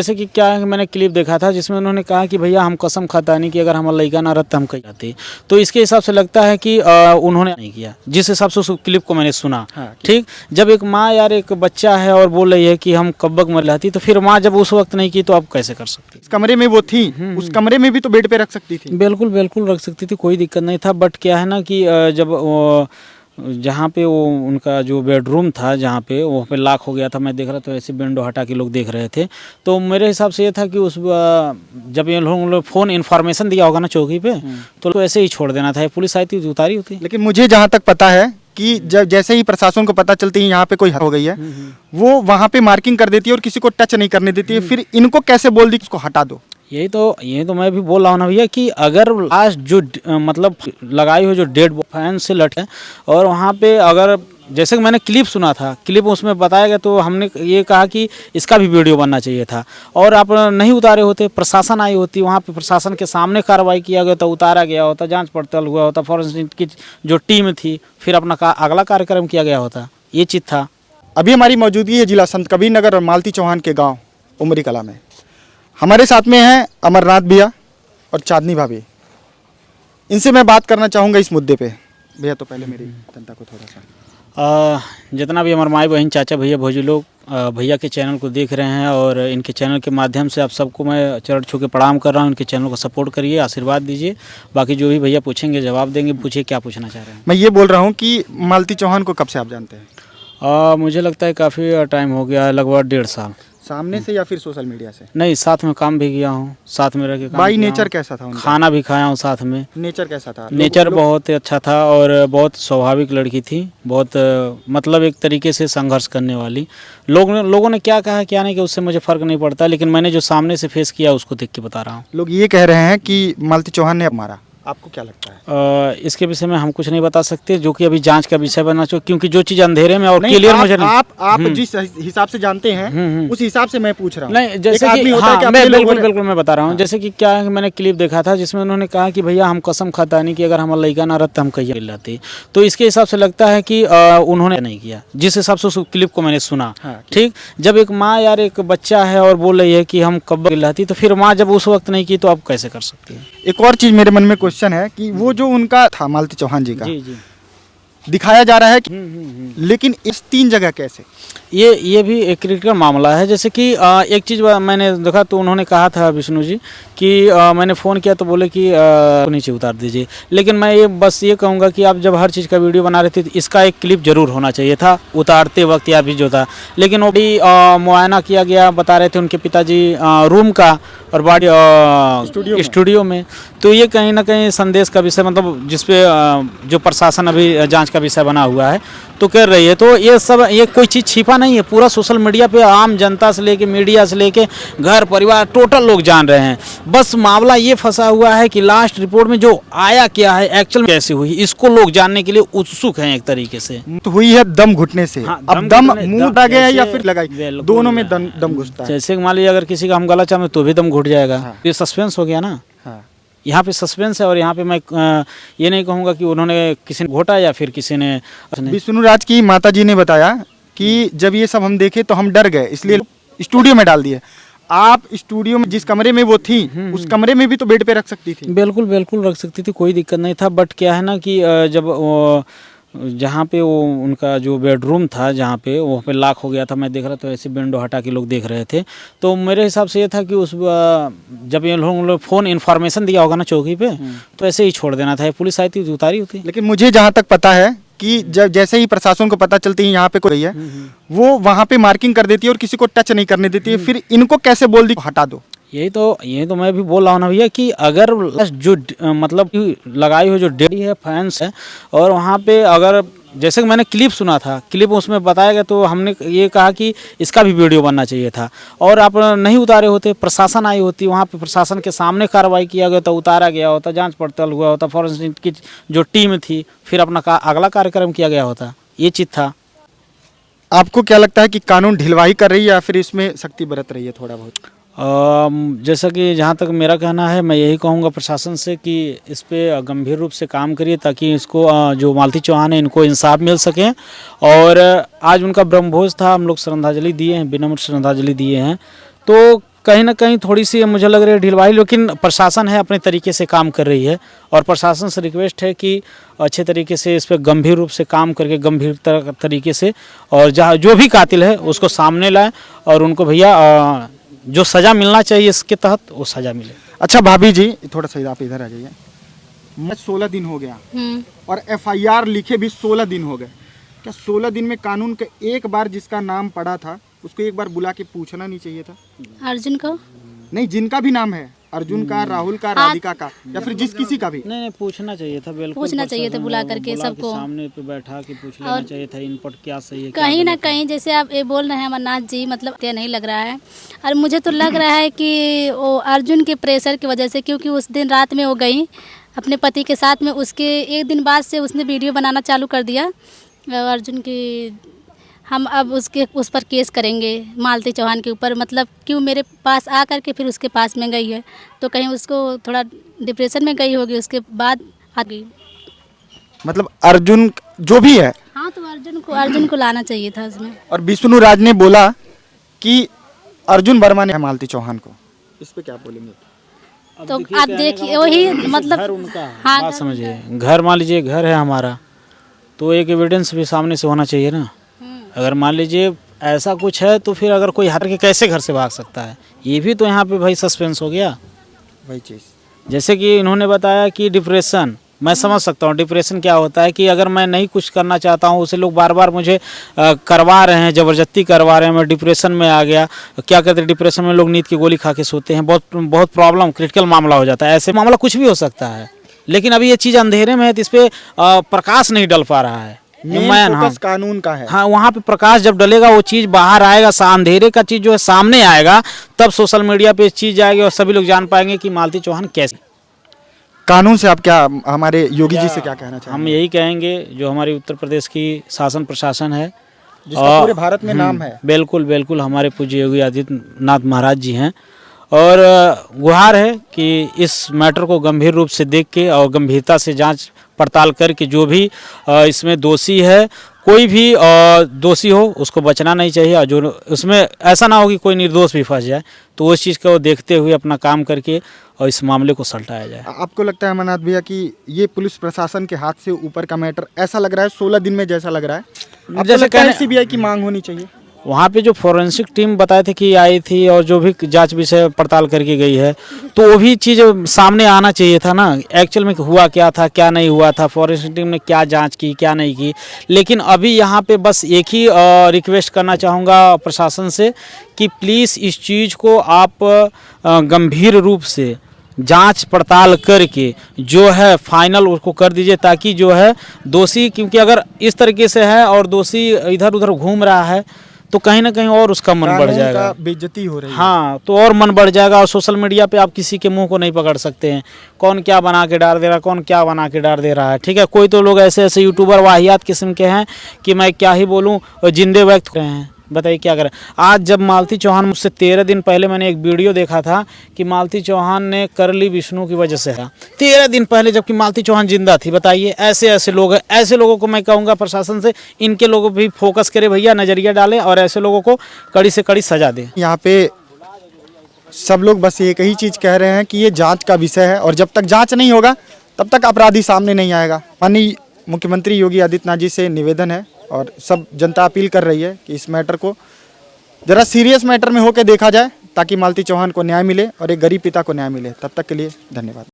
जैसे कि क्या है कि मैंने क्लिप देखा था जिसमें उन्होंने कहा कि भैया हम कसम खाता नहीं कि अगर हमारा लड़का ना रहता हम कहीं जाते। तो इसके हिसाब से लगता है कि उन्होंने नहीं किया जिस हिसाब से उस क्लिप को मैंने सुना। हाँ, ठीक, जब एक माँ यार एक बच्चा है और बोल रही है कि हम कब तक मर रहती, तो फिर माँ जब उस वक्त नहीं की तो आप कैसे कर सकती? इस कमरे में वो थी, उस कमरे में भी तो बेड पे रख सकती थी। बिल्कुल बिल्कुल रख सकती थी, कोई दिक्कत नहीं था। बट क्या है ना कि जब जहाँ पे वो उनका जो बेडरूम था जहाँ पे वहाँ पे लॉक हो गया था, मैं देख रहा था ऐसे विंडो हटा के लोग देख रहे थे। तो मेरे हिसाब से ये था कि जब ये लोग फ़ोन इन्फॉर्मेशन दिया होगा ना चौकी पे, तो ऐसे ही छोड़ देना था। पुलिस आई थी उतारी होती। लेकिन मुझे जहाँ तक पता है कि जब जैसे ही प्रशासन को पता चलती है यहाँ पे कोई हो गई है, वो वहाँ पे मार्किंग कर देती है और किसी को टच नहीं करने देती है। फिर इनको कैसे बोल दी उसको हटा दो? यही तो मैं भी बोल रहा हूँ ना भैया कि अगर लास्ट जो मतलब लगाई हुई जो डेड फैन से लटे और वहाँ पे अगर जैसे कि मैंने क्लिप सुना था, क्लिप उसमें बताया गया, तो हमने ये कहा कि इसका भी वीडियो बनना चाहिए था और आप नहीं उतारे होते, प्रशासन आई होती वहाँ पे, प्रशासन के सामने कार्रवाई किया गया था, उतारा गया होता, जांच पड़ताल हुआ होता, फॉरेंसिक की जो टीम थी, फिर अपना अगला कार्यक्रम किया गया होता। ये चीज़ था। अभी हमारी मौजूदगी है जिला संत कबीर नगर और मालती चौहान के गाँव उमरी कला में। हमारे साथ में हैं अमरनाथ भैया और चांदनी भाभी। इनसे मैं बात करना चाहूँगा इस मुद्दे पे। भैया तो पहले मेरी जनता को थोड़ा सा जितना भी हमारे माई बहन चाचा भैया भौजी लोग भैया के चैनल को देख रहे हैं और इनके चैनल के माध्यम से आप सबको मैं चरण छू के प्रणाम कर रहा हूँ। इनके चैनल को सपोर्ट करिए, आशीर्वाद दीजिए। बाकी जो भी भैया पूछेंगे जवाब देंगे। पूछिए क्या पूछना चाह रहे हैं। मैं ये बोल रहा हूँ कि मालती चौहान को कब से आप जानते हैं? मुझे लगता है काफ़ी टाइम हो गया है, लगभग 1.5 साल। सामने से या फिर सोशल मीडिया से? नहीं, साथ में काम भी किया हूँ, साथ में रह के काम बाई किया नेचर हूँ, कैसा था उनका? खाना भी खाया हूँ साथ में। नेचर कैसा था? नेचर बहुत अच्छा था और बहुत स्वाभाविक लड़की थी, बहुत मतलब एक तरीके से संघर्ष करने वाली। लोगों ने क्या कहा क्या नहीं कि उससे मुझे फ़र्क नहीं पड़ता, लेकिन मैंने जो सामने से फेस किया उसको देख के बता रहा हूँ। लोग ये कह रहे हैं कि मालती चौहान ने मारा, आपको क्या लगता है? इसके विषय में हम कुछ नहीं बता सकते, जो कि अभी जांच का विषय बनना चाहिए, क्योंकि जो चीज़ अंधेरे में और क्लियर मुझे नहीं। आप जिस हिसाब से जानते हैं उस हिसाब से मैं पूछ रहा हूँ। नहीं, जैसे कि हाँ, मैं बिल्कुल मैं बता रहा हूँ। जैसे कि क्या है कि मैंने क्लिप देखा था जिसमें उन्होंने कहा कि भैया हम कसम खाता नहीं कि अगर हमारा लड़का ना रहता हम कहीं रहते। तो इसके हिसाब से लगता है कि उन्होंने नहीं किया जिस हिसाब से उस क्लिप को मैंने सुना। ठीक, जब एक माँ यार एक बच्चा है और बोल रही है कि हम कब रहती, तो फिर माँ जब उस वक्त नहीं की तो आप कैसे कर सकती है? एक और चीज़ मेरे मन में क्वेश्चन है कि वो जो उनका था मालती चौहान जी का, जी दिखाया जा रहा है कि लेकिन इस 3 जगह कैसे? ये भी एक क्रिटिकल मामला है। जैसे कि एक चीज़ मैंने देखा तो उन्होंने कहा था विष्णु जी कि मैंने फ़ोन किया तो बोले कि नीचे उतार दीजिए। लेकिन मैं ये बस ये कहूँगा कि आप जब हर चीज़ का वीडियो बना रहे थे तो इसका एक क्लिप ज़रूर होना चाहिए था उतारते वक्त या भी जो था। लेकिन वो भी मुआयना किया गया, बता रहे थे उनके पिताजी रूम का और बॉडी स्टूडियो में। तो ये कहीं ना कहीं संदेश का विषय, मतलब जिसपे जो प्रशासन अभी जांच का विषय बना हुआ है तो कर रही है। तो ये सब ये कोई चीज़ छिपा नहीं है, पूरा सोशल मीडिया पे आम जनता से लेके मीडिया से लेके घर परिवार टोटल लोग जान रहे हैं। बस मामला ये फंसा हुआ है कि लास्ट रिपोर्ट में जो आया क्या है, एक्चुअल में कैसे हुई, इसको लोग जानने के लिए उत्सुक हैं एक तरीके से। तो हुई है दम घुटने से। हाँ, अब दम मुंह आ गया या फिर लगाई? दोनों में दम घुसता है। जैसे मान लीजिए अगर किसी का हम गला चाहे तो भी दम घुट जाएगा। ये सस्पेंस हो गया ना। यहाँ पे सस्पेंस है और यहाँ पे मैं ये नहीं कहूँगा कि उन्होंने किसी ने घोटा या फिर किसी ने। विष्णु राज की माता जी ने बताया कि जब ये सब हम देखे तो हम डर गए, इसलिए स्टूडियो में डाल दिए। आप स्टूडियो में जिस कमरे में वो थी उस कमरे में भी तो बेड पे रख सकती थी। बिल्कुल रख सकती थी, कोई दिक्कत नहीं था। बट क्या है ना कि जब जहाँ पे वो उनका जो बेडरूम था जहाँ पे वहाँ पे लॉक हो गया था, मैं देख रहा था ऐसे विंडो हटा के लोग देख रहे थे। तो मेरे हिसाब से ये था कि जब ये लोग फ़ोन इन्फॉर्मेशन दिया होगा ना चौकी पे, तो ऐसे ही छोड़ देना था। पुलिस आई थी उतारी होती। लेकिन मुझे जहाँ तक पता है कि जब जैसे ही प्रशासन को पता चलती है यहाँ पे कोई है, वो वहाँ पे मार्किंग कर देती है और किसी को टच नहीं करने देती है। फिर इनको कैसे बोल दी हटा दो? यही तो मैं भी बोल रहा हूँ ना भैया कि अगर जो मतलब लगाई हुई जो डेड है फैंस है और वहाँ पे अगर जैसे कि मैंने क्लिप सुना था, क्लिप उसमें बताया गया, तो हमने ये कहा कि इसका भी वीडियो बनना चाहिए था और आप नहीं उतारे होते, प्रशासन आई होती वहाँ पे, प्रशासन के सामने कार्रवाई किया गया था, उतारा गया होता, जांच पड़ताल हुआ होता, फॉरेंसिक की जो टीम थी, फिर अपना अगला कार्यक्रम किया गया होता। ये चीज़ था। आपको क्या लगता है कि कानून ढिलवाई कर रही है या फिर इसमें सख्ती बरत रही है थोड़ा बहुत? जैसा कि जहाँ तक मेरा कहना है, मैं यही कहूँगा प्रशासन से कि इस पे गंभीर रूप से काम करिए ताकि इसको जो मालती चौहान है इनको इंसाफ मिल सके। और आज उनका ब्रह्मभोज था, हम लोग श्रद्धांजलि दिए हैं, विनम्र श्रद्धांजलि दिए हैं। तो कहीं ना कहीं थोड़ी सी मुझे लग रही है ढीलवाही, लेकिन प्रशासन है अपने तरीके से काम कर रही है और प्रशासन से रिक्वेस्ट है कि अच्छे तरीके से इस पर गंभीर रूप से काम करके गंभीर तरीके से और जहाँ जो भी कातिल है उसको सामने लाएं और उनको भैया जो सज़ा मिलना चाहिए इसके तहत वो सज़ा मिले। अच्छा भाभी जी, थोड़ा सा आप इधर आ जाइए। मैं 16 दिन हो गया और FIR लिखे भी 16 दिन हो गए। क्या 16 दिन में कानून का एक बार जिसका नाम पड़ा था उसको एक बार बुला के पूछना नहीं चाहिए था? अर्जुन को नहीं, जिनका भी नाम है, अर्जुन का, राहुल का, राधिका का, या फिर जिस किसी का भी। नहीं पूछना चाहिए था, बिल्कुल पूछना चाहिए था, बुला करके सबको सामने पे बैठा के पूछ लेना चाहिए था इनपुट क्या सही है। कहीं ना कहीं जैसे आप ये बोल रहे हैं अमरनाथ जी, मतलब क्या नहीं लग रहा है। और मुझे तो लग रहा है कि वो अर्जुन के प्रेशर की वजह से, क्योंकि उस दिन रात में वो गई अपने पति के साथ में, उसके एक दिन बाद से उसने वीडियो बनाना चालू कर दिया अर्जुन की। हम अब उस पर केस करेंगे मालती चौहान के ऊपर, मतलब क्यों मेरे पास आ करके फिर उसके पास में गई है, तो कहीं उसको थोड़ा डिप्रेशन में गई होगी, उसके बाद आ गई। मतलब अर्जुन जो भी है, हाँ तो अर्जुन को लाना चाहिए था उसमें। और विष्णु राज ने बोला कि अर्जुन वर्मा ने मालती चौहान को, इस पे क्या बोलेंगे? तो आप देखिए वही मतलब घर उनका है, हाँ, बात समझिए, घर मान लीजिए घर है हमारा, तो एक एविडेंस भी सामने से होना चाहिए ना। अगर मान लीजिए ऐसा कुछ है तो फिर अगर कोई हट के कैसे घर से भाग सकता है, ये भी तो यहाँ पे भाई सस्पेंस हो गया। वही चीज़ जैसे कि इन्होंने बताया कि डिप्रेशन, मैं समझ सकता हूँ डिप्रेशन क्या होता है, कि अगर मैं नहीं कुछ करना चाहता हूँ उसे लोग बार बार मुझे करवा रहे हैं, ज़बरदस्ती करवा रहे हैं, मैं डिप्रेशन में आ गया। क्या कहते हैं, डिप्रेशन में लोग नींद की गोली खा के सोते हैं, बहुत प्रॉब्लम क्रिटिकल मामला हो जाता है। ऐसे मामला कुछ भी हो सकता है, लेकिन अभी ये चीज़ अंधेरे में है तो इस पर प्रकाश नहीं डल पा रहा है। फोकस कानून का है। हाँ, वहाँ पे प्रकाश जब डलेगा वो चीज़ बाहर आएगा, अंधेरे का चीज़ जो है सामने आएगा, तब सोशल मीडिया पे चीज़ जाएगी और सभी लोग जान पाएंगे कि मालती चौहान कैसे। कानून से आप क्या, हमारे योगी जी से क्या कहना चाहेंगे? हम यही कहेंगे, जो हमारी उत्तर प्रदेश की शासन प्रशासन है, जिसका पूरे भारत में नाम है, बिल्कुल बिल्कुल हमारे पूज्य योगी आदित्यनाथ महाराज जी हैं, और गुहार है कि इस मैटर को गंभीर रूप से देख के और गंभीरता से जांच पड़ताल करके जो भी इसमें दोषी है, कोई भी दोषी हो उसको बचना नहीं चाहिए, और जो उसमें ऐसा ना हो कि कोई निर्दोष भी फंस जाए, तो उस चीज़ को देखते हुए अपना काम करके और इस मामले को सलटाया जाए। आपको लगता है अमरनाथ भैया कि ये पुलिस प्रशासन के हाथ से ऊपर का मैटर ऐसा लग रहा है, 16 दिन में जैसा लग रहा है? जैसे कहने CBI की मांग होनी चाहिए। वहाँ पे जो फोरेंसिक टीम बताए थे कि आई थी और जो भी जांच विषय पड़ताल करके गई है, तो वो भी चीज़ सामने आना चाहिए था ना, एक्चुअल में हुआ क्या था क्या नहीं हुआ था, फोरेंसिक टीम ने क्या जांच की क्या नहीं की। लेकिन अभी यहाँ पे बस एक ही रिक्वेस्ट करना चाहूँगा प्रशासन से कि प्लीज़ इस चीज़ को आप गंभीर रूप से जांच पड़ताल करके जो है फाइनल उसको कर दीजिए, ताकि जो है दोषी, क्योंकि अगर इस तरीके से है और दोषी इधर उधर घूम रहा है तो कहीं ना कहीं और उसका मन बढ़ जाएगा, बेइज्जती हो रही है। हाँ, तो और मन बढ़ जाएगा, और सोशल मीडिया पे आप किसी के मुंह को नहीं पकड़ सकते हैं, कौन क्या बना के डाल दे रहा है, कौन क्या बना के डाल दे रहा है। ठीक है, कोई तो लोग ऐसे ऐसे यूट्यूबर वाहियात किस्म के हैं कि मैं क्या ही बोलूँ, जिंदे व्यक्त कर रहे हैं। बताइए क्या करें। आज जब मालती चौहान, मुझसे 13 दिन पहले मैंने एक वीडियो देखा था कि मालती चौहान ने कर ली विष्णु की वजह से है, 13 दिन पहले, जबकि मालती चौहान जिंदा थी। बताइए, ऐसे ऐसे लोग हैं, ऐसे लोगों को मैं कहूँगा प्रशासन से इनके लोगों भी फोकस करे भैया, नज़रिया डालें और ऐसे लोगों को कड़ी से कड़ी सजा दें। यहाँ पे सब लोग बस एक ही चीज़ कह रहे हैं कि ये जांच का विषय है, और जब तक जांच नहीं होगा तब तक अपराधी सामने नहीं आएगा। माननीय मुख्यमंत्री योगी आदित्यनाथ जी से निवेदन है, और सब जनता अपील कर रही है कि इस मैटर को ज़रा सीरियस मैटर में होकर देखा जाए, ताकि मालती चौहान को न्याय मिले और एक गरीब पिता को न्याय मिले। तब तक के लिए धन्यवाद।